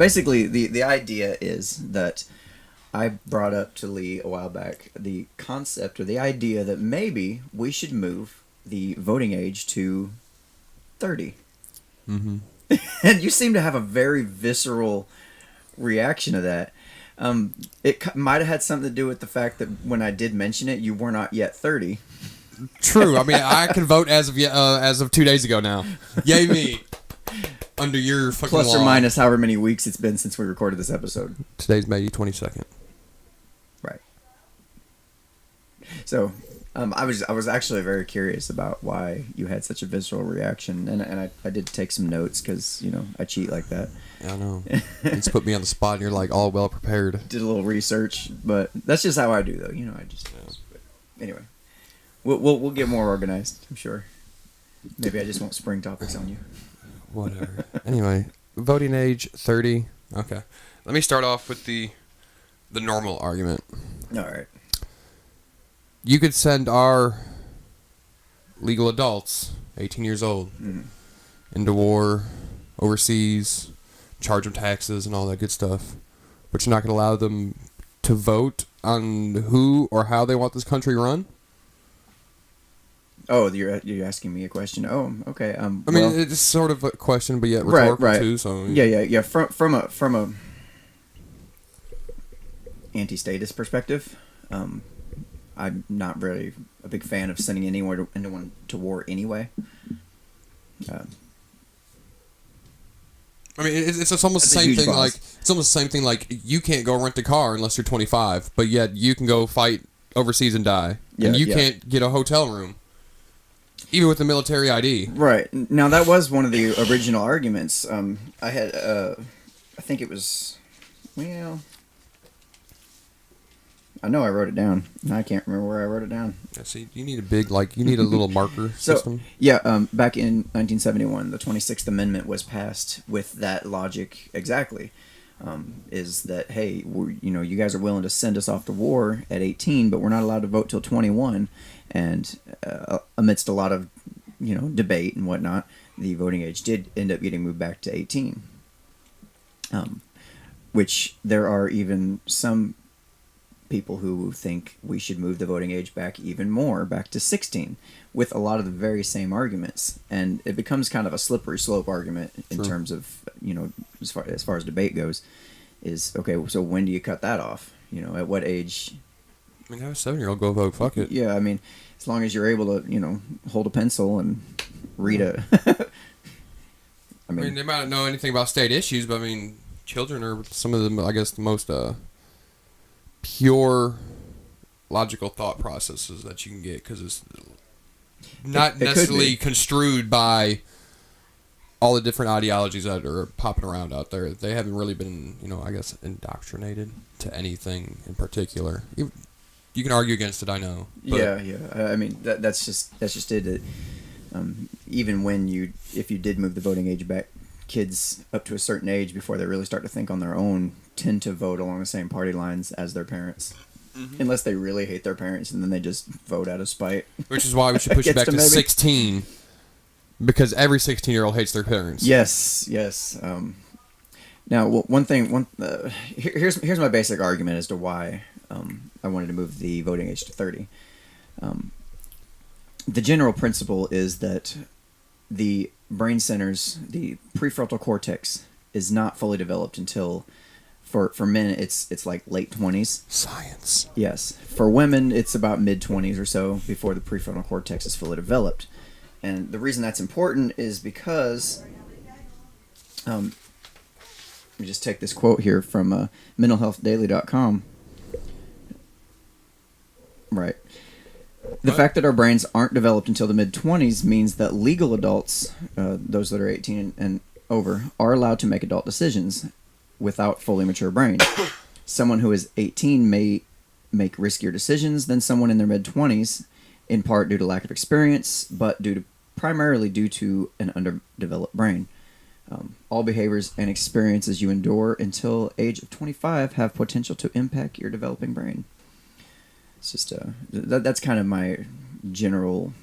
basically, the idea is that I brought up to Lee a while back the concept or the idea that maybe we should move the voting age to 30. Mm-hmm. And you seem to have a very visceral reaction to that. It might have had something to do with the fact that when I did mention it, you were not yet 30. True. I mean, I can vote as of 2 days ago now. Yay me. Under your fucking Plus law. or minus however many weeks it's been since we recorded this episode. Today's May 22nd. Right. So, I was actually very curious about why you had such a visceral reaction, and I did take some notes because, you know, I cheat like that. I know. It's put me on the spot and you're like all well prepared. Did a little research, but that's just how I do, though. You know, I just... Anyway. We'll get more organized, I'm sure. Maybe I just won't spring topics on you. Whatever. Anyway, voting age 30. Okay. Let me start off with the normal argument. All right. You could send our legal adults, 18 years old, into war, overseas, charge them taxes and all that good stuff. But you're not going to allow them to vote on who or how they want this country run? Oh, you're asking me a question. Oh, okay. I mean, it's sort of a question, but yet rhetorical right. too. So Yeah. From a anti-statist perspective, I'm not really a big fan of sending anyone to war anyway. I mean, it's almost the That's a same huge thing. boss. Like it's almost the same thing. Like you can't go rent a car unless you're 25, but yet you can go fight overseas and die, and you can't get a hotel room, even with the military ID. Right. Now that was one of the original arguments. I had, I think it was, well, I know I wrote it down. I can't remember where I wrote it down. Yeah, see, you need a little marker system. Yeah, back in 1971, the 26th Amendment was passed with that logic exactly. Is that, hey, you guys are willing to send us off to war at 18, but we're not allowed to vote till 21. And amidst a lot of, debate and whatnot, the voting age did end up getting moved back to 18. Which there are even some people who think we should move the voting age back even more, back to 16, with a lot of the very same arguments. And it becomes kind of a slippery slope argument in terms of, as far as debate goes, is, okay, so when do you cut that off? At what age? I mean, have a 7-year-old go vote, fuck it. Yeah, I mean, as long as you're able to, hold a pencil and read a... I mean, they might not know anything about state issues, but I mean, children are some of the, I guess, the most pure logical thought processes that you can get, because it's not necessarily construed by all the different ideologies that are popping around out there. They haven't really been, I guess, indoctrinated to anything in particular. You can argue against it, I know. But yeah. I mean, that's just it. That, even if you did move the voting age back, kids up to a certain age before they really start to think on their own tend to vote along the same party lines as their parents. Mm-hmm. Unless they really hate their parents, and then they just vote out of spite. Which is why we should push it back to 16, because every 16-year-old hates their parents. Yes. Now, here's my basic argument as to why I wanted to move the voting age to 30. The general principle is that the brain centers, the prefrontal cortex, is not fully developed until, for men, it's like late 20s. Science. Yes. For women, it's about mid-20s or so before the prefrontal cortex is fully developed. And the reason that's important is because... let me just take this quote here from mentalhealthdaily.com. Right. The fact that our brains aren't developed until the mid-20s means that legal adults, those that are 18 and over, are allowed to make adult decisions without fully mature brains. Someone who is 18 may make riskier decisions than someone in their mid-20s, in part due to lack of experience, but primarily due to an underdeveloped brain. All behaviors and experiences you endure until age of 25 have potential to impact your developing brain. It's just that's kind of my general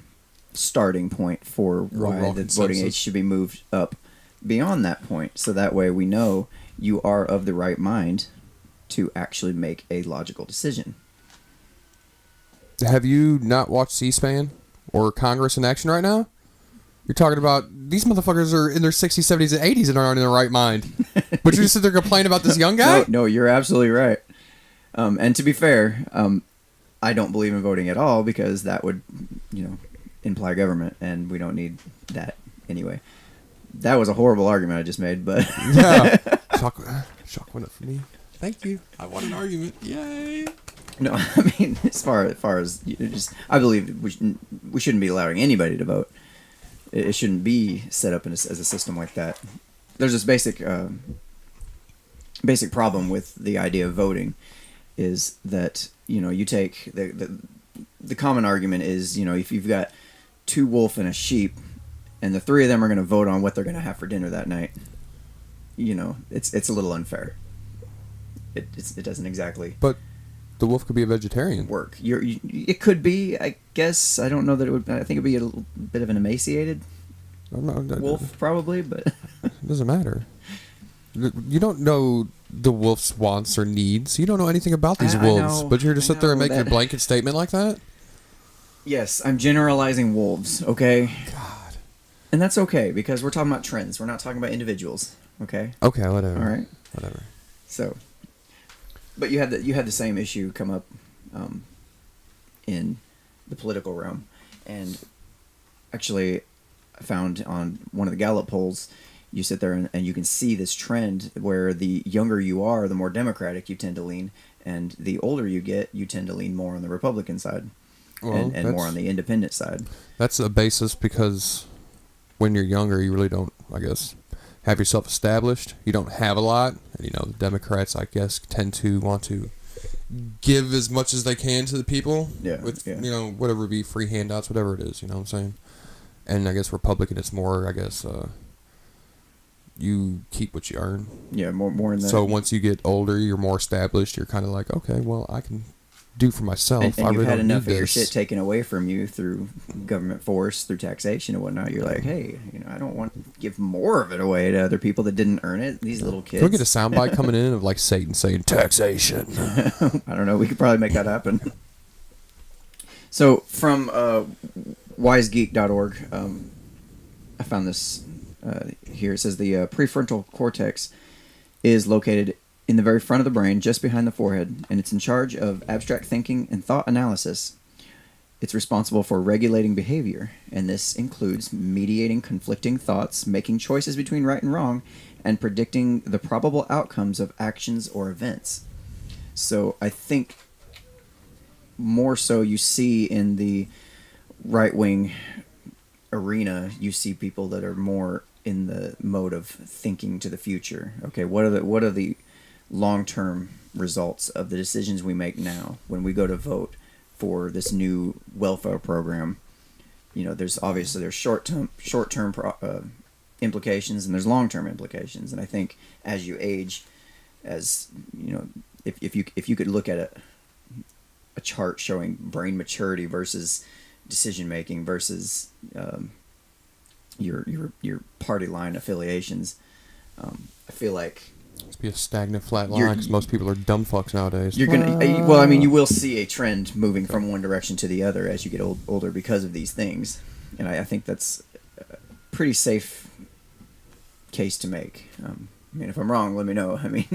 starting point for why the voting age should be moved up beyond that point, so that way we know, you are of the right mind to actually make a logical decision. Have you not watched C-SPAN or Congress in action right now? You're talking about these motherfuckers are in their 60s, 70s, and 80s and aren't in their right mind. But you just sit there complaining about this young guy? No, you're absolutely right. And to be fair, I don't believe in voting at all because that would, imply government, and we don't need that anyway. That was a horrible argument I just made, but yeah, shock went up for me. Thank you. I won an argument. Yay! No, I mean, as far as I believe we shouldn't be allowing anybody to vote. It shouldn't be set up as a system like that. There's this basic problem with the idea of voting, is that you take the common argument is if you've got two wolf and a sheep, and the three of them are going to vote on what they're going to have for dinner that night, it's a little unfair. It doesn't exactly. But the wolf could be a vegetarian. Work. It could be. I guess I don't know that it would. I think it'd be a little bit of an emaciated wolf, probably, but it doesn't matter. You don't know the wolf's wants or needs. You don't know anything about these wolves, but you're just sit there and make your blanket statement like that. Yes, I'm generalizing wolves. Okay. God. And that's okay because we're talking about trends. We're not talking about individuals. Okay. Okay. Whatever. All right. Whatever. So. But you had the same issue come up in the political realm, and actually, I found on one of the Gallup polls, you sit there and you can see this trend where the younger you are, the more Democratic you tend to lean, and the older you get, you tend to lean more on the Republican side, and more on the independent side. That's a basis because when you're younger, you really don't, I guess, have yourself established. You don't have a lot. And, the Democrats, I guess, tend to want to give as much as they can to the people. Yeah. With, whatever it be, free handouts, whatever it is, you know what I'm saying? And I guess Republican, it's more, I guess, you keep what you earn. Yeah, more in that. So once you get older, you're more established. You're kind of like, okay, well, I can do for myself. And I you've really had don't enough need of your this. shit taken away from you through government force, through taxation and whatnot. You're like, hey, I don't want to give more of it away to other people that didn't earn it. These little kids. Can we get a soundbite coming in of like Satan saying taxation? I don't know. We could probably make that happen. So from wisegeek.org, I found this here. It says the prefrontal cortex is located in the very front of the brain, just behind the forehead, and it's in charge of abstract thinking and thought analysis. It's responsible for regulating behavior, and this includes mediating conflicting thoughts, making choices between right and wrong, and predicting the probable outcomes of actions or events. So I think more so you see in the right-wing arena, you see people that are more in the mode of thinking to the future. Okay, what are the long-term results of the decisions we make now when we go to vote for this new welfare program? There's short-term implications, and there's long-term implications. And I think as you age, if you could look at a chart showing brain maturity versus decision making versus your party line affiliations, I feel like It's be a stagnant flat line because most people are dumb fucks nowadays. You're gonna, well, I mean, you will see a trend moving from one direction to the other as you get older because of these things, and I think that's a pretty safe case to make. I mean, if I'm wrong, let me know. I mean,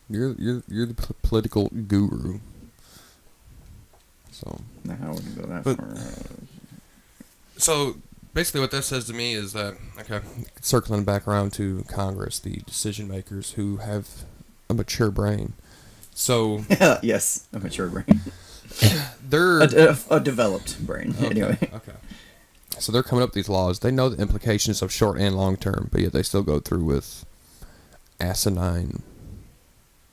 you're the political guru, so I wouldn't go that far. So basically, what that says to me is that, okay, circling back around to Congress, the decision makers who have a mature brain. So yes, a mature brain. They're a developed brain. Okay, anyway. Okay. So they're coming up with these laws. They know the implications of short and long term, but yet they still go through with asinine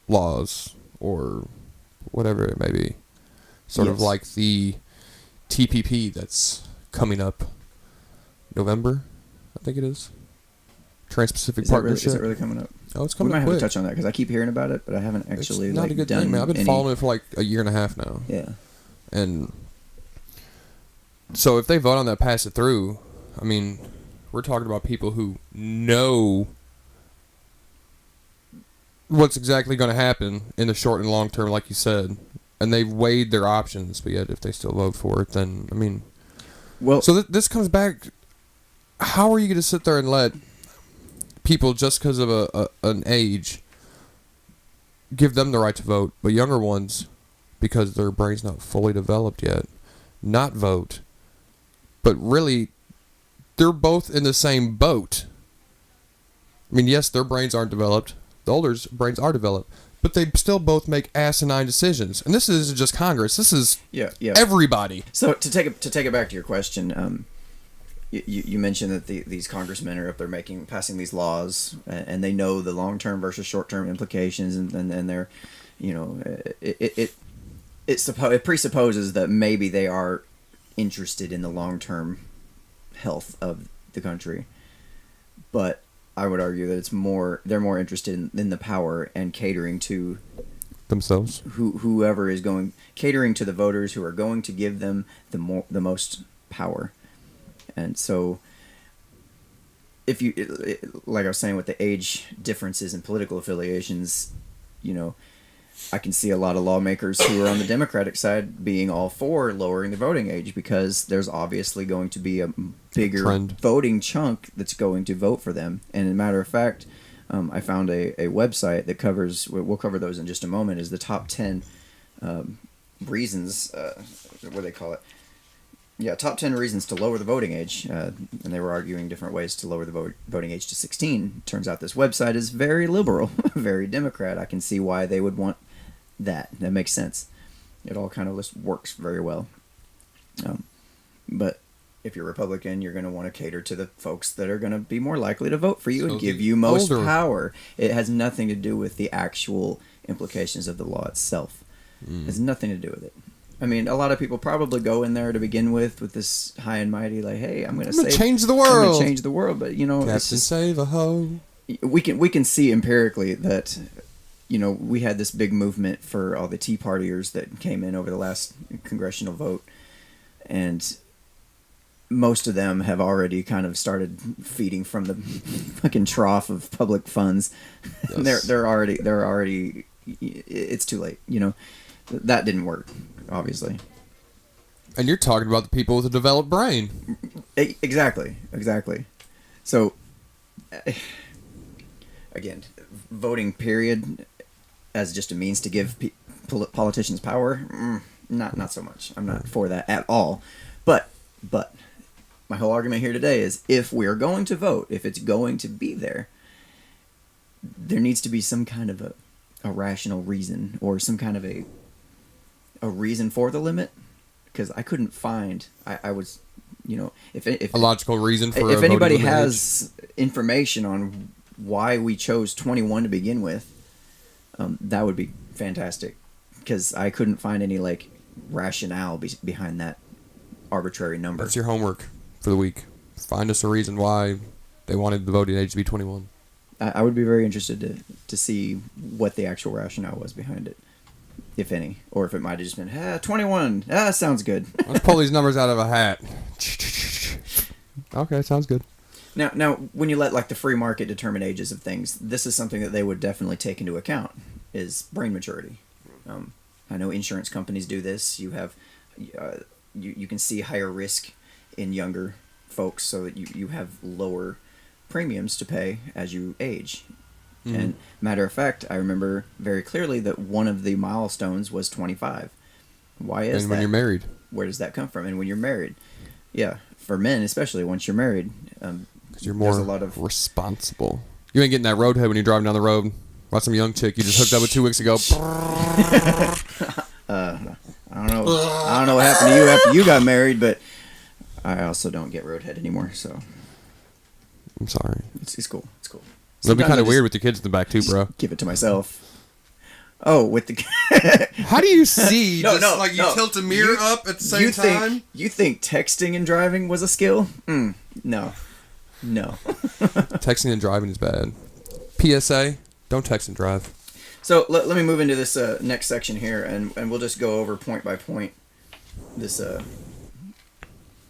laws or whatever it may be. Sort of like the TPP that's coming up November, I think it is. Trans-Pacific Partnership. Is it really coming up? Oh, it's coming up. We might quick. have to touch on that because I keep hearing about it, but I haven't actually it's not a good done thing, man. I've been following it for like a year and a half now. Yeah. And so if they vote on that, pass it through, I mean, we're talking about people who know what's exactly going to happen in the short and long term, like you said, and they've weighed their options. But yet, if they still vote for it, then I mean, well, so this comes back. How are you going to sit there and let people just because of an age give them the right to vote, but younger ones, because their brain's not fully developed yet, not vote? But really, they're both in the same boat. I mean, yes, their brains aren't developed. The older's brains are developed. But they still both make asinine decisions. And this isn't just Congress. This is everybody. So to take it back to your question, you mentioned that these congressmen are up there passing these laws, and they know the long-term versus short-term implications, and they're, it presupposes that maybe they are interested in the long-term health of the country. But I would argue that they're more interested in the power and catering to themselves. Whoever is catering to the voters who are going to give them the most power. And so, if you, like I was saying, with the age differences in political affiliations, I can see a lot of lawmakers who are on the Democratic side being all for lowering the voting age, because there's obviously going to be a bigger voting chunk that's going to vote for them. And as a matter of fact, I found a website that covers, we'll cover those in just a moment, is the top 10 reasons, what do they call it? Yeah, top 10 reasons to lower the voting age. And they were arguing different ways to lower the voting age to 16. Turns out this website is very liberal, very Democrat. I can see why they would want that. That makes sense. It all kind of just works very well. But if you're Republican, you're going to want to cater to the folks that are going to be more likely to vote for you and give you most power. It has nothing to do with the actual implications of the law itself. It has nothing to do with it. I mean, a lot of people probably go in there to begin with this high and mighty, like, hey, I'm going to change the world. I'm going to change the world. But, Captain Save a Ho. We can see empirically that, we had this big movement for all the Tea Partiers that came in over the last congressional vote. And most of them have already kind of started feeding from the fucking trough of public funds. Yes. they're already, it's too late, That didn't work, obviously. And you're talking about the people with a developed brain. Exactly. So, again, voting period as just a means to give politicians power, not so much. I'm not for that at all. But my whole argument here today is, if we are going to vote, if it's going to be there needs to be some kind of a rational reason, or some kind of a reason for the limit, because I couldn't find. I was, if a logical reason for. If anybody has information on why we chose 21 to begin with, that would be fantastic, because I couldn't find any rationale behind that arbitrary number. That's your homework for the week. Find us a reason why they wanted the voting age to be 21. I would be very interested to see what the actual rationale was behind it, if any, or if it might have just been 21. Sounds good. Let's pull these numbers out of a hat. Okay, sounds good. Now, when you let the free market determine ages of things, this is something that they would definitely take into account, is brain maturity. I know insurance companies do this. You have you can see higher risk in younger folks, so that you have lower premiums to pay as you age. Mm-hmm. And matter of fact, I remember very clearly that one of the milestones was 25. Why is that? And when you're married. Where does that come from? And when you're married. Yeah, for men especially, once you're married. Because you're more responsible. You ain't getting that roadhead when you're driving down the road. Watch some young chick you just hooked up with 2 weeks ago. I don't know what happened to you after you got married, but I also don't get roadhead anymore, so. I'm sorry. It's cool. It's cool. It'll be kind of weird with your kids in the back too, bro. Give it to myself. Oh, with the. How do you see? You tilt a mirror up at the same time. You think texting and driving was a skill? No. Texting and driving is bad. PSA: don't text and drive. So let me move into this next section here, and we'll just go over point by point. This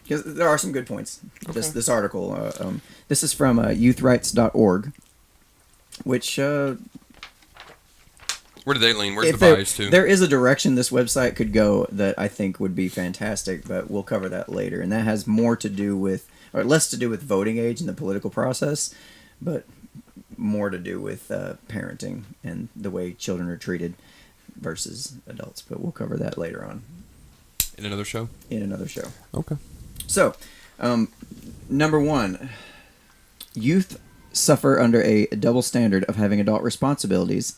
because there are some good points. Okay. This article. This is from youthrights.org, which Where do they lean? Where's the bias to? There is a direction this website could go that I think would be fantastic, but we'll cover that later. And that has more to do with, or less to do with voting age and the political process, but more to do with parenting and the way children are treated versus adults. But we'll cover that later on. In another show? In another show. Okay. So, number one, youth suffer under a double standard of having adult responsibilities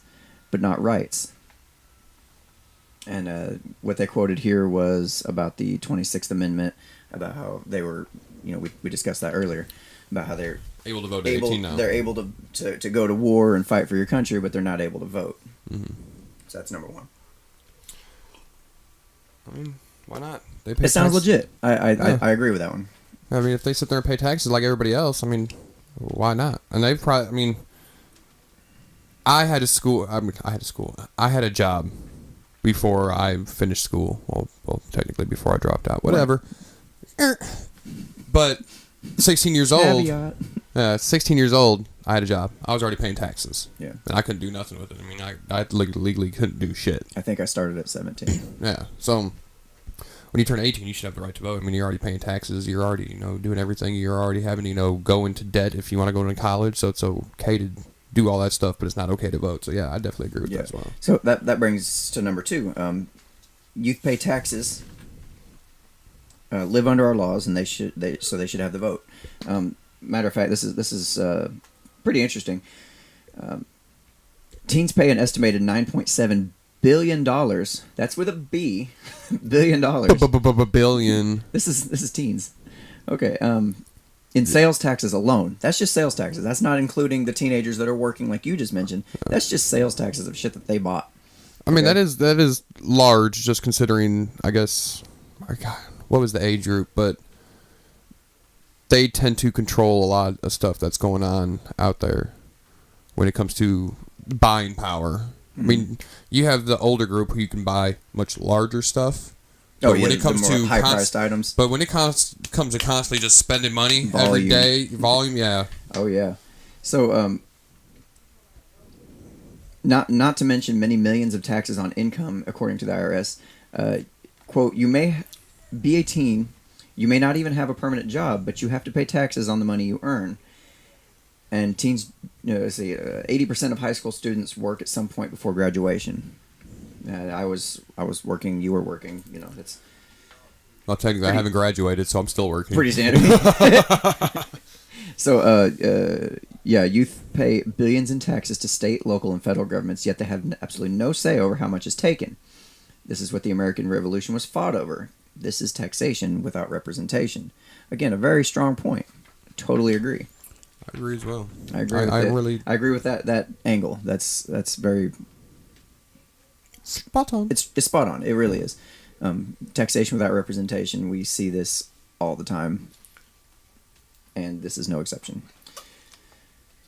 but not rights. And what they quoted here was about the 26th Amendment, about how they were, we discussed that earlier, about how they're able to vote at 18 now. They're able to go to war and fight for your country, but they're not able to vote. Mm-hmm. So that's number one. I mean, why not? It sounds legit. I agree with that one. I mean, if they sit there and pay taxes like everybody else, I mean, why not? And they probably, I mean, I had a job before I finished school. Well, technically before I dropped out. Whatever. But 16 years old. 16 years old, I had a job. I was already paying taxes. Yeah. And I couldn't do nothing with it. I mean, I legally couldn't do shit. I think I started at 17. Yeah. So when you turn 18, you should have the right to vote. I mean, you're already paying taxes. You're already, doing everything. You're already having, go into debt if you want to go to college. So it's okay to do all that stuff, but it's not okay to vote. So yeah, I definitely agree with that as well. So that brings us to number two. Youth pay taxes, live under our laws, and they should have the vote. Matter of fact, this is pretty interesting. Teens pay an estimated $9.7 billion. That's with a B. $1 billion. Billion. This is teens. Okay. In sales taxes alone. That's just sales taxes. That's not including the teenagers that are working like you just mentioned. That's just sales taxes of shit that they bought. I mean, that is large, just considering, I guess, what was the age group? But they tend to control a lot of stuff that's going on out there when it comes to buying power. I mean, you have the older group who you can buy much larger stuff. When it comes to high-priced items. But when it comes to constantly just spending money every day, volume, yeah. Oh, yeah. So, not to mention many millions of taxes on income, according to the IRS. Quote, you may be a teen, you may not even have a permanent job, but you have to pay taxes on the money you earn. And teens, 80% of high school students work at some point before graduation. I was working. You were working. It's. Well, technically, I haven't graduated, so I'm still working. Pretty standard. So, youth pay billions in taxes to state, local, and federal governments, yet they have absolutely no say over how much is taken. This is what the American Revolution was fought over. This is taxation without representation. Again, a very strong point. Totally agree. I agree as well. I agree with that angle. That's very. Spot on. It's spot on. It really is. Taxation without representation. We see this all the time, and this is no exception.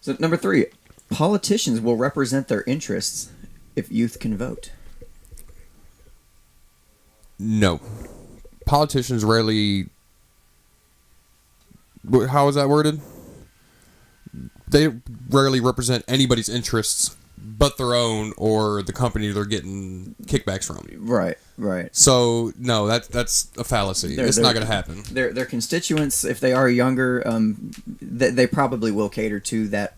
So number three, politicians will represent their interests if youth can vote. No, politicians rarely. How is that worded? They rarely represent anybody's interests but their own or the company they're getting kickbacks from. Right. So no, that's a fallacy. It's not going to happen. Their constituents, if they are younger, they probably will cater to that.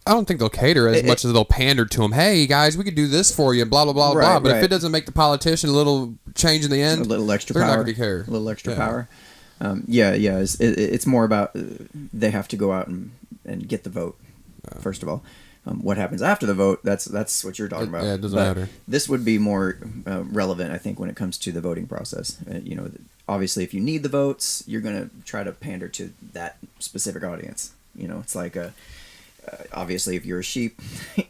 I don't think they'll cater as much as they'll pander to them. Hey guys, we could do this for you, blah blah blah blah. But if it doesn't make the politician a little change in the end, a little extra they're power, not going to care. A little extra power. It's more about they have to go out and get the vote first of all. What happens after the vote, that's what you're talking about. Yeah, it doesn't matter. This would be more relevant, I think, when it comes to the voting process. Obviously, if you need the votes, you're going to try to pander to that specific audience. It's like, obviously, if you're a sheep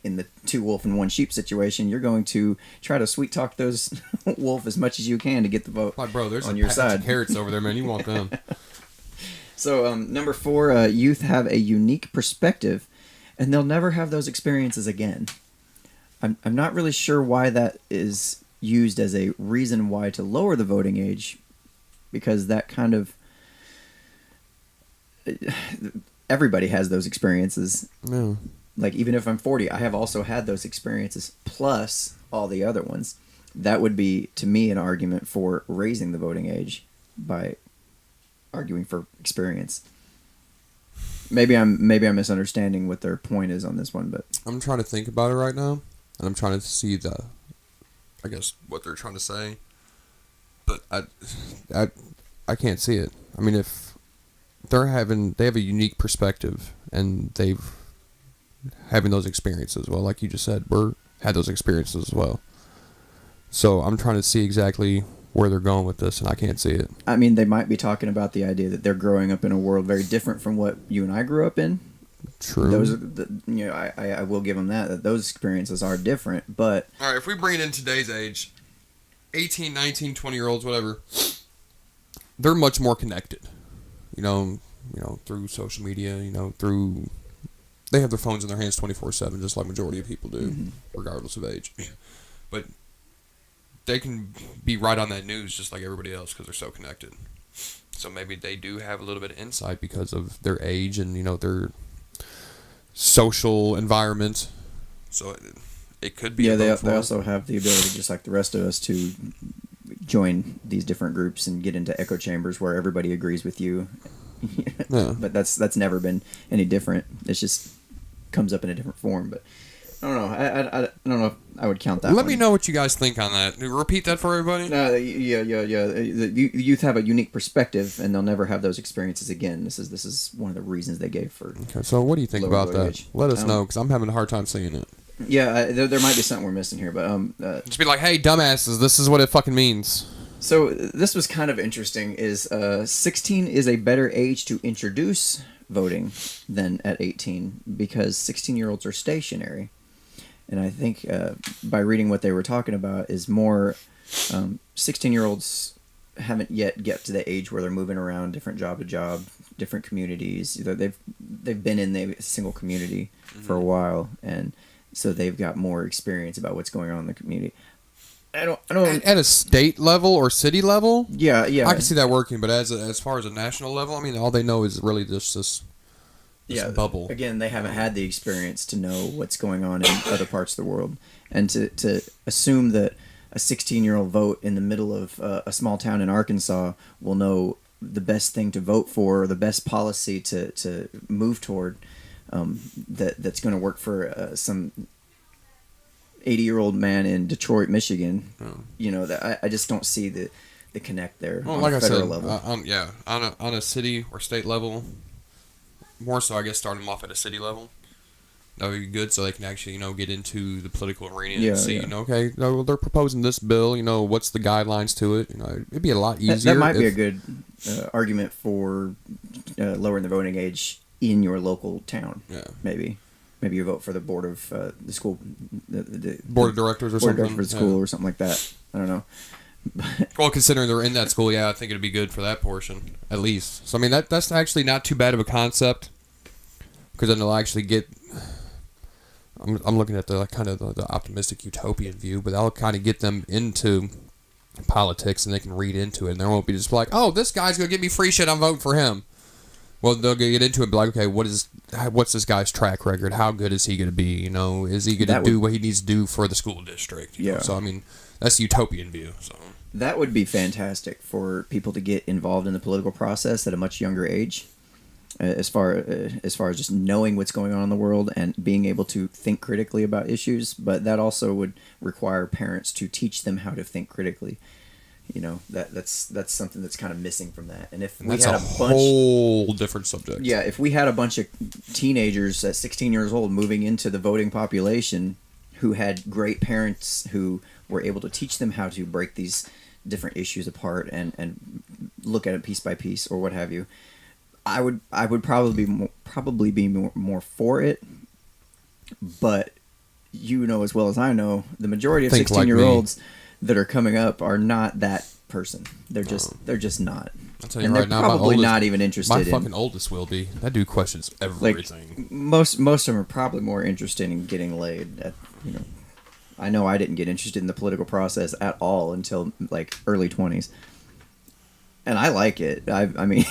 in the 2 wolf and 1 sheep situation, you're going to try to sweet talk those wolf as much as you can to get the vote there's on your side. Carrots over there, man. You want them. So, number 4, youth have a unique perspective, and they'll never have those experiences again. I'm not really sure why that is used as a reason why to lower the voting age, because that kind of... everybody has those experiences. No. like even if I'm 40, I have also had those experiences plus all the other ones. That would be, to me, an argument for raising the voting age by arguing for experience. Maybe I'm misunderstanding what their point is on this one, but I'm trying to think about it right now, and I'm trying to see I guess what they're trying to say, but I can't see it. I mean, if they have a unique perspective, and they've having those experiences. Well, like you just said, we're had those experiences as well. So I'm trying to see exactly where they're going with this, and I can't see it. I mean, they might be talking about the idea that they're growing up in a world very different from what you and I grew up in. True. Those are I will give them that those experiences are different, but... All right, if we bring it in today's age, 18, 19, 20-year-olds, whatever, they're much more connected. You know, through social media, through... They have their phones in their hands 24/7, just like majority of people do, regardless of age. But they can be right on that news just like everybody else because they're so connected. So maybe they do have a little bit of insight because of their age and, their social environment. So it could be. Yeah, they also have the ability, just like the rest of us, to join these different groups and get into echo chambers where everybody agrees with you. Yeah. But that's never been any different. It's just comes up in a different form. But I don't know. I don't know if I would count that. Let me know what you guys think on that. Repeat that for everybody. Yeah. The youth have a unique perspective, and they'll never have those experiences again. This is one of the reasons they gave for. Okay, so what do you think about that? Age. Let us know, because I'm having a hard time seeing it. Yeah, there might be something we're missing here, but just be like, hey, dumbasses, this is what it fucking means. So this was kind of interesting. 16 is a better age to introduce voting than at 18 because 16-year-olds are stationary. And I think by reading what they were talking about is more 16-year-olds haven't yet get to the age where they're moving around different job to job, different communities. They've been in a single community for a while, and so they've got more experience about what's going on in the community. I don't. At a state level or city level, yeah, I can see that working. But as far as a national level, I mean, all they know is really just this bubble. Again, they haven't had the experience to know what's going on in other parts of the world, and to assume that a 16-year-old vote in the middle of a small town in Arkansas will know the best thing to vote for or the best policy to move toward, that's going to work for some 80-year-old man in Detroit, Michigan. That I just don't see the connect there on a federal level. On a city or state level, more so I guess starting them off at a city level, that would be good so they can actually get into the political arena and see okay, they're proposing this bill, what's the guidelines to it. It'd be a lot easier. That might be a good argument for lowering the voting age in your local town. Maybe you vote for the board of the school, the board of directors or something. Board of directors for the school or something like that. I don't know. Well, considering they're in that school, I think it'd be good for that portion at least. So I mean, that's actually not too bad of a concept because then they'll actually get. I'm looking at the kind of the optimistic utopian view, but that'll kind of get them into politics and they can read into it, and they won't be just like, oh, this guy's gonna give me free shit, I'm voting for him. Well, they'll get into it and be like, okay, what's this guy's track record? How good is he going to be? Is he going to do what he needs to do for the school district? So, I mean, that's the utopian view. So that would be fantastic for people to get involved in the political process at a much younger age, as far as just knowing what's going on in the world and being able to think critically about issues. But that also would require parents to teach them how to think critically. That's something that's kind of missing from that. And if we had a whole different subject. Yeah, if we had a bunch of teenagers at 16 years old moving into the voting population who had great parents who were able to teach them how to break these different issues apart and look at it piece by piece or what have you, I would probably be more for it. But as well as I know, the majority of 16-year-olds that are coming up are not that person. They're just not. I'll tell you right now, probably not even interested. My fucking oldest will be. That dude questions everything. Most of them are probably more interested in getting laid. I know I didn't get interested in the political process at all until like early 20s, and I like it. I mean,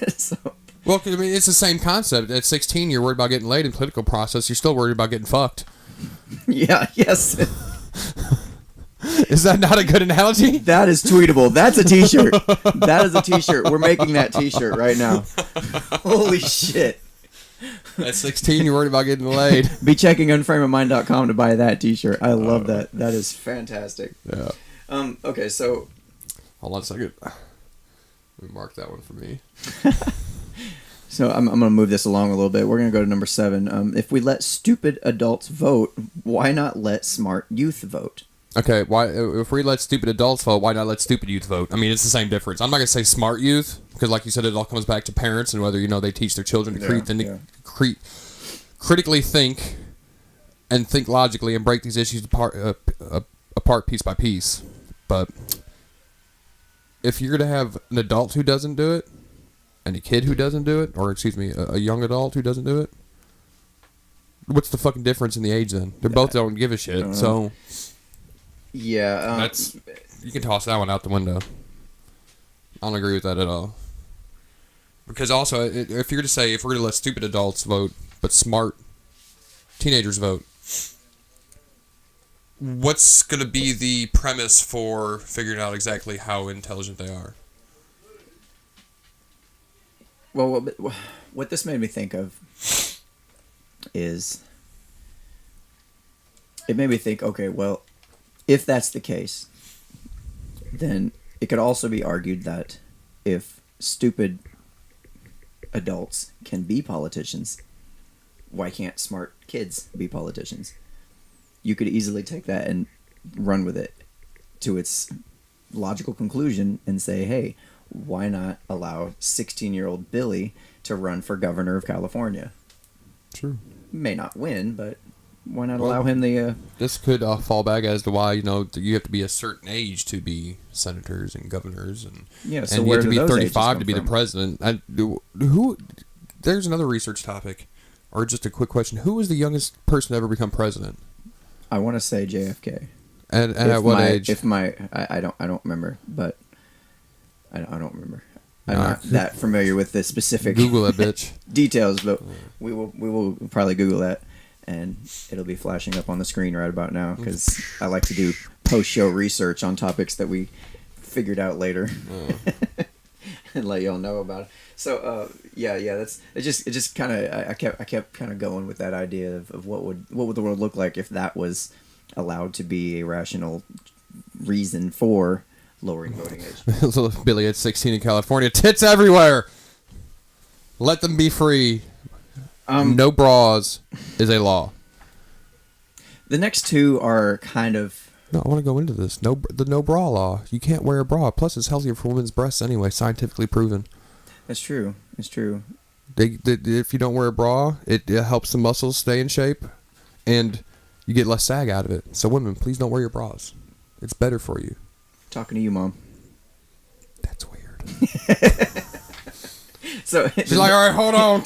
so Well, I mean, it's the same concept. At 16, you're worried about getting laid in political process. You're still worried about getting fucked. Yeah. Yes. Is that not a good analogy? That is tweetable. That's a t-shirt. That is a t-shirt. We're making that t-shirt right now. Holy shit. At 16, you're worried about getting laid. Be checking unframeofmind.com to buy that t-shirt. I love that. That is fantastic. Yeah. Okay, so... Hold on a second. Let me mark that one for me. So I'm going to move this along a little bit. We're going to go to number 7. If we let stupid adults vote, why not let smart youth vote? Okay, why? If we let stupid adults vote, why not let stupid youth vote? I mean, it's the same difference. I'm not going to say smart youth, because like you said, it all comes back to parents and whether, they teach their children to critically think and think logically and break these issues apart piece by piece. But if you're going to have an adult who doesn't do it, and a kid who doesn't do it, or excuse me, a young adult who doesn't do it, what's the fucking difference in the age then? They both don't give a shit, so... Yeah, that's you can toss that one out the window. I don't agree with that at all. Because also, if you're to say if we're gonna let stupid adults vote but smart teenagers vote, what's gonna be the premise for figuring out exactly how intelligent they are? Well, what this made me think of is it made me think, okay, well, if that's the case, then it could also be argued that if stupid adults can be politicians, why can't smart kids be politicians? You could easily take that and run with it to its logical conclusion and say, hey, why not allow 16-year-old Billy to run for governor of California? True. May not win, but why not allow him the... This could fall back as to why, you have to be a certain age to be senators and governors. And, yeah, so and where you have to do be those 35 to be from? the president. There's another research topic, or just a quick question. Who was the youngest person to ever become president? I want to say JFK. And at what age? I don't remember, but I don't remember. I'm not that familiar with the specific Google that bitch details, but we will probably Google that, and it'll be flashing up on the screen right about now because I like to do post-show research on topics that we figured out later, and let y'all know about it. So that's it. Just kind of I kept kind of going with that idea of what would the world look like if that was allowed to be a rational reason for lowering voting age. Little Billy at 16 in California, tits everywhere. Let them be free. No bras is a law. The next two are kind of... No, I want to go into this. The no bra law. You can't wear a bra. Plus, it's healthier for women's breasts anyway, scientifically proven. That's true. It's true. If you don't wear a bra, it helps the muscles stay in shape, and you get less sag out of it. So women, please don't wear your bras. It's better for you. Talking to you, Mom. That's weird. So she's like, all right, hold on.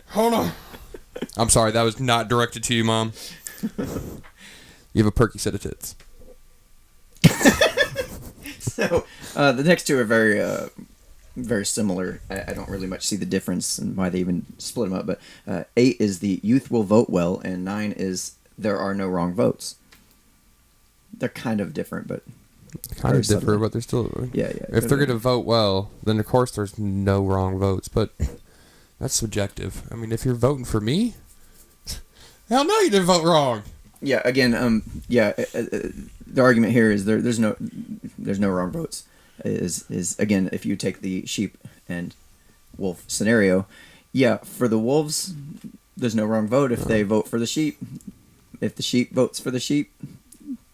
Hold on. I'm sorry, that was not directed to you, Mom. You have a perky set of tits. So the next two are very similar. I don't really much see the difference and why they even split them up. But 8 is the youth will vote well, and 9 is there are no wrong votes. They're kind of different, but kind of different, but they're still yeah. If they're going to vote well, then of course there's no wrong votes. But that's subjective. I mean, if you're voting for me, hell no, you didn't vote wrong. Yeah. Again, the argument here is there's no wrong votes. Is again, if you take the sheep and wolf scenario, yeah, for the wolves, there's no wrong vote if they vote for the sheep. If the sheep votes for the sheep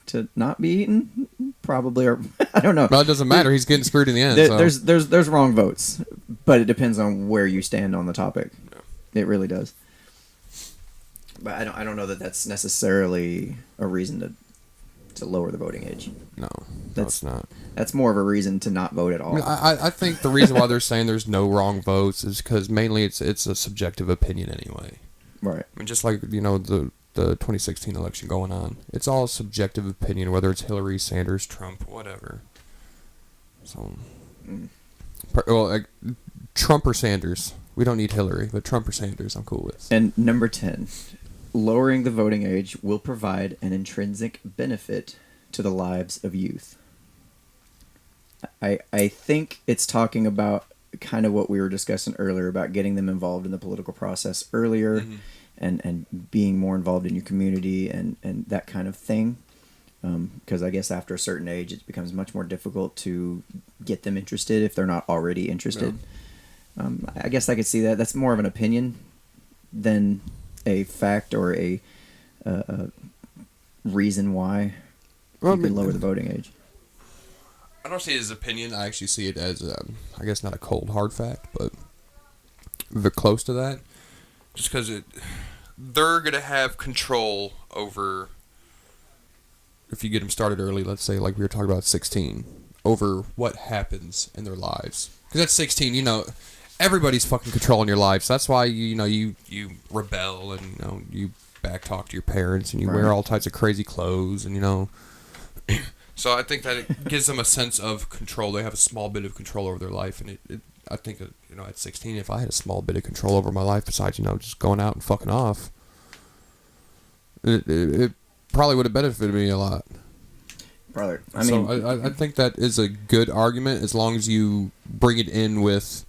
to not be eaten, probably, or I don't know. Well, it doesn't matter. He's getting screwed in the end. There's wrong votes, but it depends on where you stand on the topic. It really does. But I don't know that that's necessarily a reason to lower the voting age. No, it's not. That's more of a reason to not vote at all. I think the reason why they're saying there's no wrong votes is because mainly it's a subjective opinion anyway. Right. I mean, just like the 2016 election going on, it's all subjective opinion, whether it's Hillary, Sanders, Trump, whatever. So, Trump or Sanders. We don't need Hillary, but Trump or Sanders, I'm cool with. And number 10, lowering the voting age will provide an intrinsic benefit to the lives of youth. I think it's talking about kind of what we were discussing earlier about getting them involved in the political process earlier, and being more involved in your community and that kind of thing. Because I guess after a certain age, it becomes much more difficult to get them interested if they're not already interested. Yeah. I guess I could see that. That's more of an opinion than a fact or a reason why you can lower the voting age. I don't see it as opinion. I actually see it as, I guess, not a cold, hard fact, but they're close to that. Just because they're going to have control over, if you get them started early, let's say, like we were talking about 16, over what happens in their lives. Because at 16, everybody's fucking controlling your life. So that's why you rebel and you backtalk to your parents and you wear all types of crazy clothes and So I think that it gives them a sense of control. They have a small bit of control over their life, and I think at 16, if I had a small bit of control over my life, besides just going out and fucking off, it probably would have benefited me a lot. Probably. I think that is a good argument as long as you bring it in with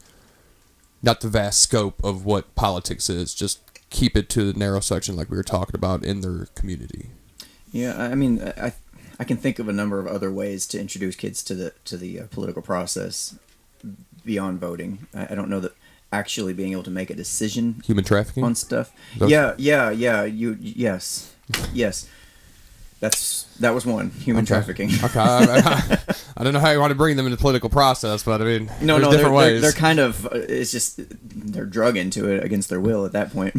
not the vast scope of what politics is. Just keep it to the narrow section like we were talking about in their community. Yeah, I can think of a number of other ways to introduce kids to the political process beyond voting. I don't know that actually being able to make a decision. Human trafficking on stuff. Yeah. Yes. That was one. Human trafficking. Okay. I don't know how you want to bring them into the political process, but I mean, there's different ways. They're kind of. It's just they're drug into it against their will at that point.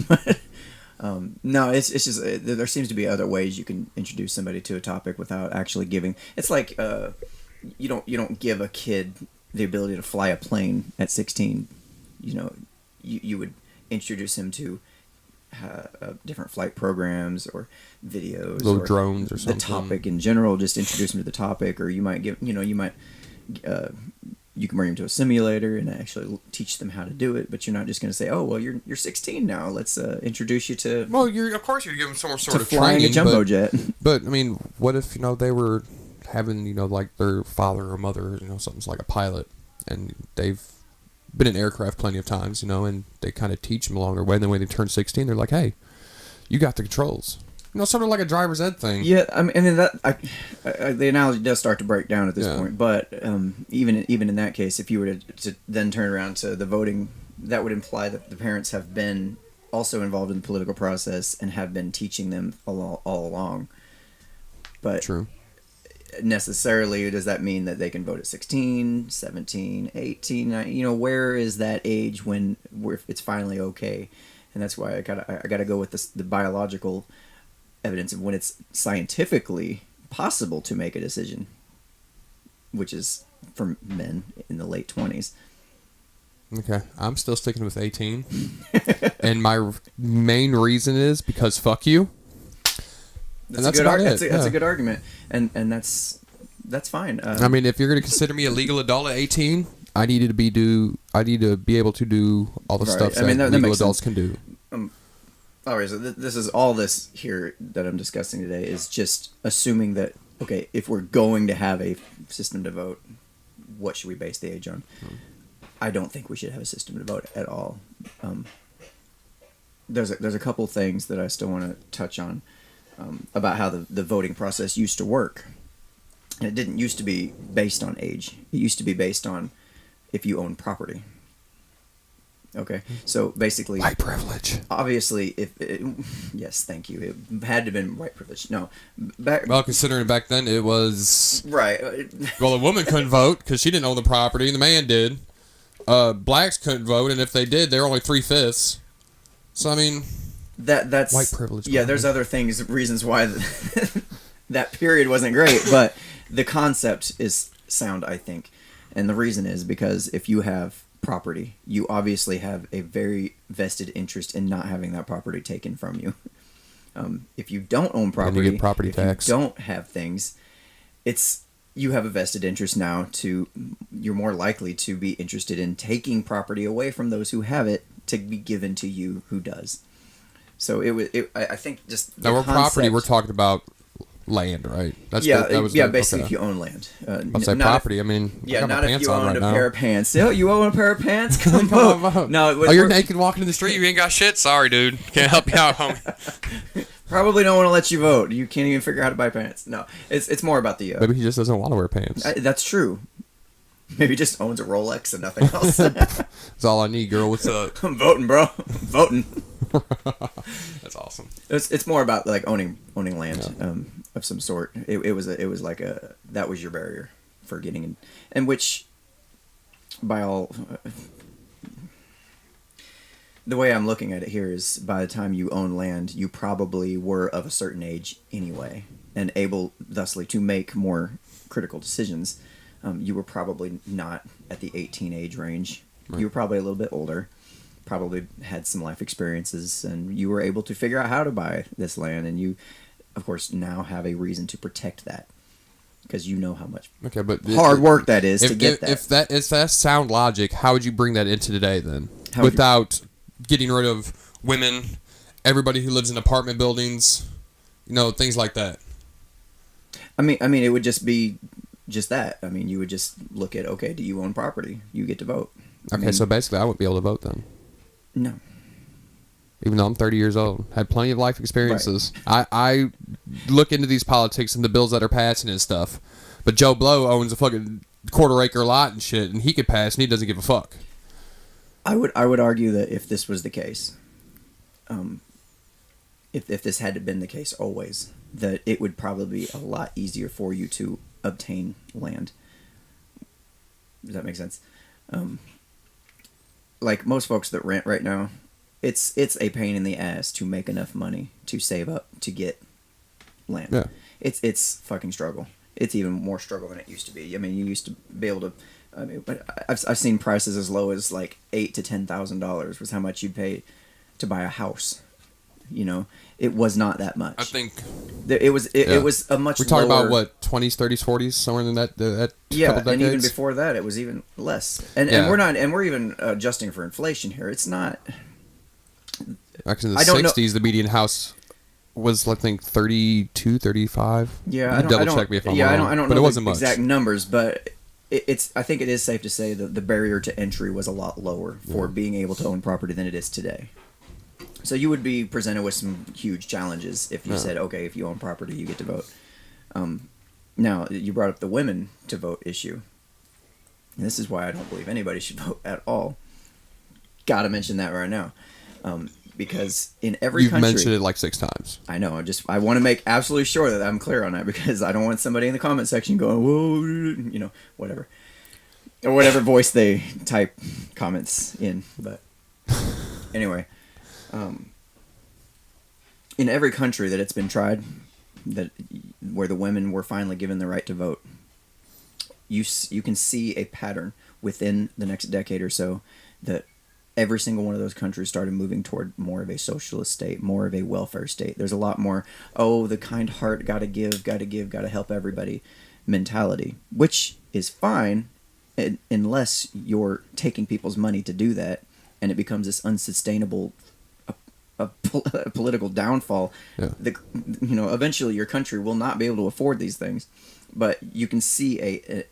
No, it's just there seems to be other ways you can introduce somebody to a topic without actually giving. It's like you don't give a kid the ability to fly a plane at 16. You would introduce him to different flight programs or videos, little drones or something. The topic in general, just introduce him to the topic, or you might you can bring them to a simulator and actually teach them how to do it, but you're not just going to say, "Oh, well, you're 16 now. Let's introduce you to." Well, of course you're giving some sort of flying training, a jumbo jet. But I mean, what if they were having like their father or mother, something's like a pilot, and they've been in aircraft plenty of times, and they kind of teach them along their way. And then when they turn 16, they're like, "Hey, you got the controls." Sort of like a driver's ed thing. Yeah, I mean, and then the analogy does start to break down at this point. But even in that case, if you were to then turn around to the voting, that would imply that the parents have been also involved in the political process and have been teaching them all along. But true. Necessarily, does that mean that they can vote at 16, 17, 18? Where is that age where it's finally okay? And that's why I gotta go with the biological evidence of when it's scientifically possible to make a decision, which is for men in the late 20s. Okay, I'm still sticking with 18, and my main reason is because fuck you. That's a good argument, and that's fine. I mean, if you're going to consider me a legal adult at 18, I need to be able to do all the stuff that legal adults can do. Alright, so this is all this here that I'm discussing today is just assuming that, okay, if we're going to have a system to vote, what should we base the age on? I don't think we should have a system to vote at all. There's a couple things that I still want to touch on about how the voting process used to work. And it didn't used to be based on age. It used to be based on if you own property. Okay, so basically, white privilege. Obviously, yes, thank you. It had to have been white privilege. No, considering back then it was right. Well, a woman couldn't vote because she didn't own the property, and the man did. Blacks couldn't vote, and if they did, they were only 3/5. So I mean, that's white privilege. Yeah, there's other reasons why that period wasn't great, but the concept is sound, I think, and the reason is because if you have property, you obviously have a very vested interest in not having that property taken from you. If you don't own property, you get property tax. You don't have things, you have a vested interest now you're more likely to be interested in taking property away from those who have it to be given to you who does. So I think just now we're property. We're talking about land, right? That's basically if you own land. I'll say property. I mean, yeah, not if you own a pair of pants. Oh, you own a pair of pants? Come vote. No, you're naked walking in the street. You ain't got shit. Sorry, dude. Can't help you out, homie. Probably don't want to let you vote. You can't even figure out how to buy pants. No, it's more about the. Maybe he just doesn't want to wear pants. That's true. Maybe he just owns a Rolex and nothing else. That's all I need, girl. What's up? I'm voting, bro. I'm voting. That's awesome. It's more about like owning land of some sort. It was like that was your barrier for getting in, and which by all the way I'm looking at it here is by the time you own land, you probably were of a certain age anyway, and able thusly to make more critical decisions. You were probably not at the 18 age range. Right. You were probably a little bit older. Probably had some life experiences, and you were able to figure out how to buy this land, and you, of course, now have a reason to protect that because you know how much hard work that is to get that. If that's sound logic, how would you bring that into today then? Without getting rid of women, everybody who lives in apartment buildings, things like that. I mean, it would just be just that. I mean, you would just look at, okay, do you own property? You get to vote. So basically I wouldn't be able to vote then. No. Even though I'm 30 years old. Had plenty of life experiences. Right. I look into these politics and the bills that are passing and stuff. But Joe Blow owns a fucking quarter-acre lot and shit, and he could pass, and he doesn't give a fuck. I would argue that if this was the case, if this had been the case always, that it would probably be a lot easier for you to obtain land. Does that make sense? Like most folks that rent right now, it's a pain in the ass to make enough money to save up to get land. Yeah. It's fucking struggle. It's even more struggle than it used to be. I mean, you used to be able to. I mean, but I've seen prices as low as like $8,000 to $10,000 was how much you'd pay to buy a house. It was not that much. I think it was a much. We're talking about what 20s, 30s, 40s, somewhere in that couple decades? And even before that, it was even less. And we're even adjusting for inflation here. It's not. Actually, in the 60s, the median house was, I think, 32, 35. Yeah, check me if I'm wrong. I don't but know it wasn't the much. Exact numbers, but I think it is safe to say that the barrier to entry was a lot lower for being able to own property than it is today. So you would be presented with some huge challenges if you said, okay, if you own property, you get to vote. Now, you brought up the women to vote issue. And this is why I don't believe anybody should vote at all. Got to mention that right now. Because in every country... You've mentioned it like 6 times. I know. I want to make absolutely sure that I'm clear on that because I don't want somebody in the comment section going, whoa, whatever. Or whatever voice they type comments in. But anyway... in every country that it's been tried, where the women were finally given the right to vote, you can see a pattern within the next decade or so that every single one of those countries started moving toward more of a socialist state, more of a welfare state. There's a lot more, the kind heart, gotta give, gotta help everybody mentality, which is fine unless you're taking people's money to do that, and it becomes this unsustainable political downfall. Yeah. Eventually your country will not be able to afford these things, but you can see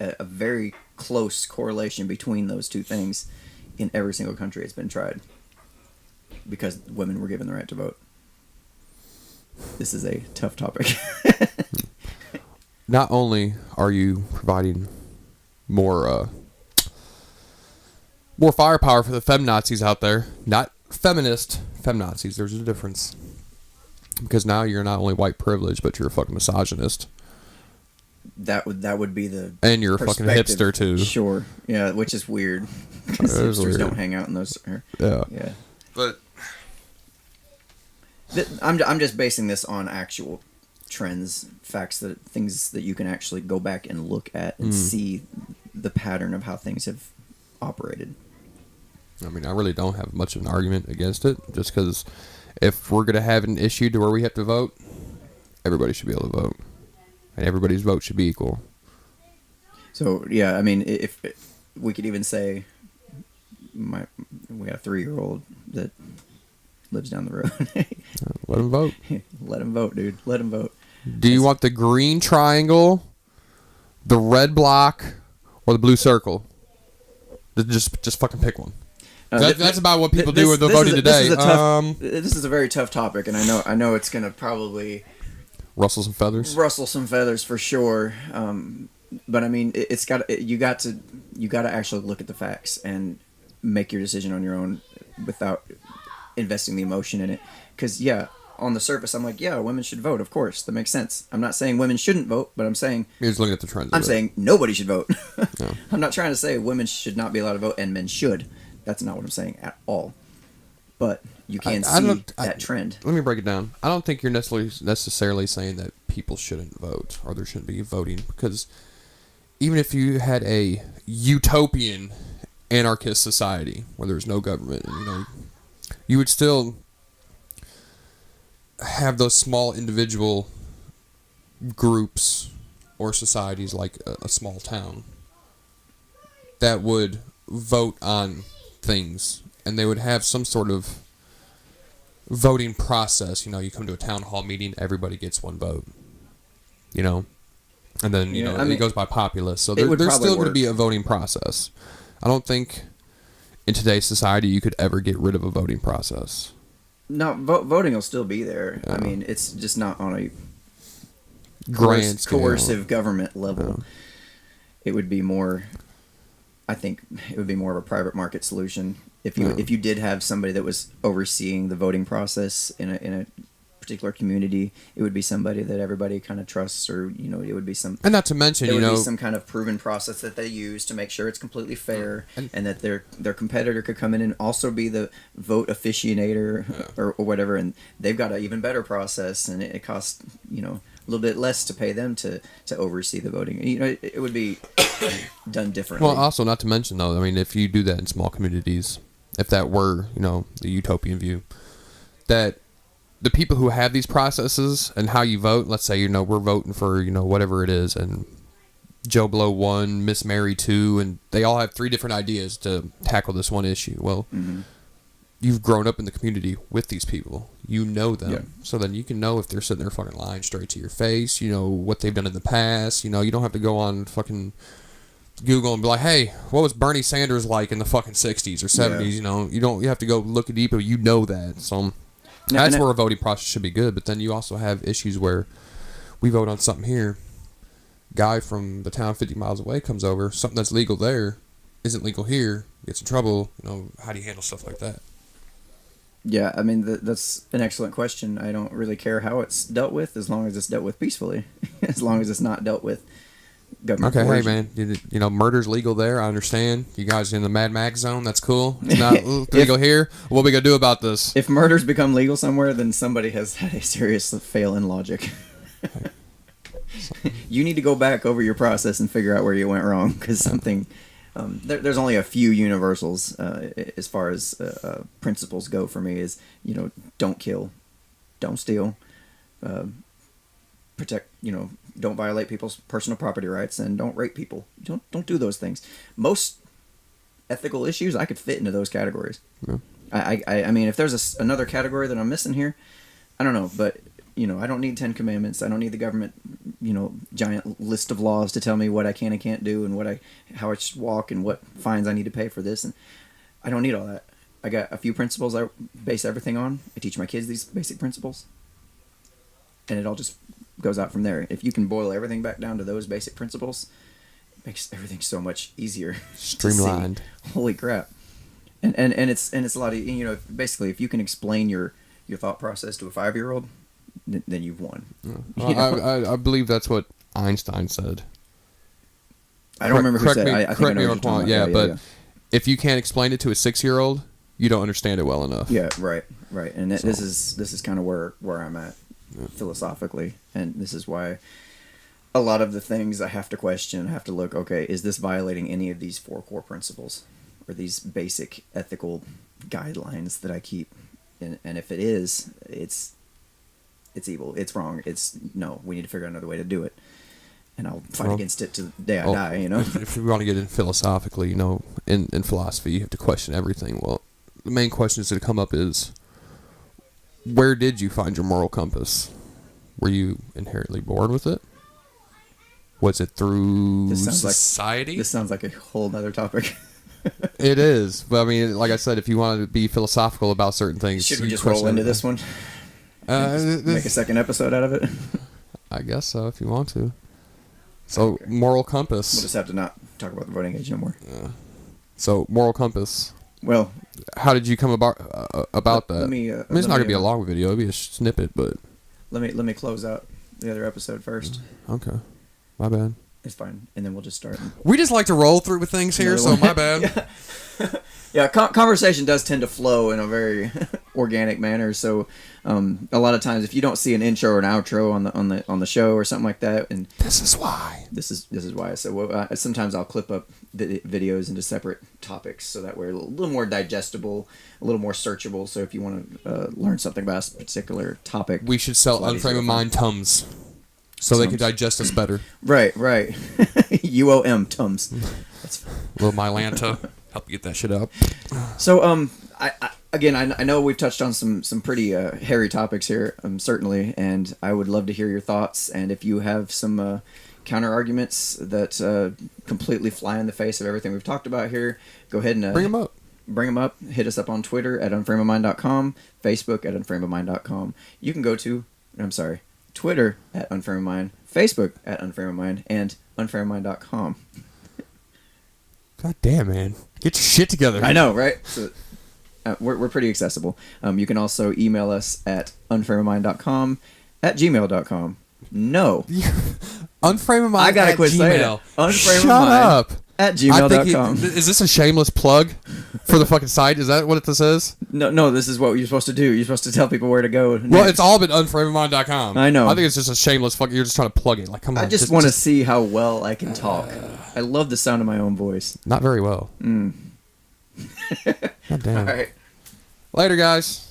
a very close correlation between those two things in every single country it's been tried because women were given the right to vote. This is a tough topic. Not only are you providing more firepower for the feminazis out there, not feminazis, there's a difference. Because now you're not only white privilege, but you're a fucking misogynist. That would be the and you're a fucking hipster too. Sure, yeah, which is weird. Because hipsters don't hang out in those. Yeah. But I'm just basing this on actual trends, facts, things that you can actually go back and look at and see the pattern of how things have operated. I mean, I really don't have much of an argument against it, just because if we're going to have an issue to where we have to vote, everybody should be able to vote. And everybody's vote should be equal. So yeah, I mean, if we could even say, we got a 3-year-old that lives down the road. Let him vote. Let him vote, dude. Let him vote. Do you want the green triangle, the red block, or the blue circle? Just fucking pick one. That's about what people do with the voting today. This is a very tough topic, and I know it's gonna probably rustle some feathers. Rustle some feathers for sure. But I mean, you got to actually look at the facts and make your decision on your own without investing the emotion in it. Because yeah, on the surface, I'm like, yeah, women should vote. Of course, that makes sense. I'm not saying women shouldn't vote, but I'm saying you're just looking at the trends. I'm saying nobody should vote. Yeah. I'm not trying to say women should not be allowed to vote and men should. That's not what I'm saying at all. But you can see that trend. Let me break it down. I don't think you're necessarily saying that people shouldn't vote or there shouldn't be voting, because even if you had a utopian anarchist society where there's no government, and, you would still have those small individual groups or societies like a small town that would vote on things, and they would have some sort of voting process. You come to a town hall meeting, everybody gets one vote, and then it goes by populace, so there's still going to be a voting process. I don't think in today's society you could ever get rid of a voting process. No, voting will still be there. Yeah. I mean, it's just not on a grand coercive government level. Yeah. It would be more, I think it would be more of a private market solution if you did have somebody that was overseeing the voting process in a particular community. It would be somebody that everybody kind of trusts, or it would be some, and not to mention be some kind of proven process that they use to make sure it's completely fair, and that their competitor could come in and also be the vote officiator or whatever, and they've got an even better process, and it costs a little bit less to pay them to oversee the voting. It would be done differently. Well, also not to mention though, I mean, if you do that in small communities, if that were the utopian view, that the people who have these processes and how you vote, let's say, we're voting for, whatever it is, and Joe Blow 1, Miss Mary 2, and they all have 3 different ideas to tackle this one issue. Well, you've grown up in the community with these people. You know them. Yeah. So then you can know if they're sitting there fucking lying straight to your face, what they've done in the past. You don't have to go on fucking Google and be like, hey, what was Bernie Sanders like in the fucking 60s or 70s? Yeah. You have to go look deep, you know that. So that's where a voting process should be good. But then you also have issues where we vote on something here, guy from the town 50 miles away comes over, something that's legal there isn't legal here, gets in trouble. How do you handle stuff like that? Yeah, I mean, that's an excellent question. I don't really care how it's dealt with, as long as it's dealt with peacefully, as long as it's not dealt with government coercion. Hey man, murder's legal there. I understand. You guys are in the Mad Max zone. That's cool. It's not legal here. What are we gonna do about this? If murder's become legal somewhere, then somebody has had a serious fail in logic. You need to go back over your process and figure out where you went wrong, because something. There's only a few universals as far as principles go for me. Is don't kill, don't steal, protect. Don't violate people's personal property rights, and don't rape people. Don't do those things. Most ethical issues I could fit into those categories. Yeah. I mean, if there's another category that I'm missing here, I don't know, but I don't need 10 commandments. I don't need the government, giant list of laws to tell me what I can and can't do, and how I should walk, and what fines I need to pay for this. And I don't need all that. I got a few principles I base everything on. I teach my kids these basic principles, and it all just goes out from there. If you can boil everything back down to those basic principles, it makes everything so much easier. Streamlined. Holy crap. And it's a lot of, basically, if you can explain your thought process to a 5-year-old, then you've won. I believe that's what Einstein said. I don't remember who said it. I think correct I know me if I'm wrong. Yeah. If you can't explain it to a 6-year-old, you don't understand it well enough. Yeah, right. And this is kind of where I'm at philosophically, and this is why a lot of the things I have to question, I have to look, okay, is this violating any of these 4 core principles, or these basic ethical guidelines that I keep? And if it is, it's evil, it's wrong, we need to figure out another way to do it. and I'll fight against it to the day I die. You know, if we want to get in philosophically, you know, in philosophy, you have to question everything. Well, the main questions that come up is, where did you find your moral compass? Were you inherently born with it? Was it through society? This sounds like a whole other topic. It is, but I mean, like I said, if you want to be philosophical about certain things, should we just roll into this one? Make a second episode out of it. I guess so, if you want to. So, moral compass. We'll just have to not talk about the voting age no more. So, moral compass. Well, how did you come about that? Let me, I mean, it's not gonna be a long video; it'll be a snippet, but let me close out the other episode first. Okay, my bad. It's fine, and then we'll just start. We just like to roll through with things here, so my bad. Yeah, conversation does tend to flow in a very organic manner. So, a lot of times, if you don't see an intro or an outro on the show or something like that, and this is why. This is why. So sometimes I'll clip up videos into separate topics, so that we're a little more digestible, a little more searchable. So if you want to learn something about a particular topic, we should sell Unframe of Mind Tums, so they can digest us better. Right. UOM Tums. That's little Mylanta. Help you get that shit up. So, I know we've touched on some pretty hairy topics here, certainly, and I would love to hear your thoughts. And if you have some counter arguments that completely fly in the face of everything we've talked about here, go ahead and bring them up. Bring them up. Hit us up on Twitter at unframeofmind.com, Facebook at unframeofmind.com. You can go to, Twitter at unframeofmind, Facebook at unframeofmind, and unframeofmind.com. God damn, man. Get your shit together. I know, right? So, we're pretty accessible. You can also email us at unframeofmind.com at gmail.com. No. Unframeofmind I gotta at quit Gmail. saying it. Unframeofmind Shut up. At gmail.com. Is this a shameless plug for the fucking site? Is that what this is? No, this is what you're supposed to do. You're supposed to tell people where to go next. Well, it's all been unframeofmind.com. I know. I think it's just a shameless fucking... You're just trying to plug it. Like, come on. I just want to see how well I can talk. I love the sound of my own voice. Not very well. God damn. All right. Later, guys.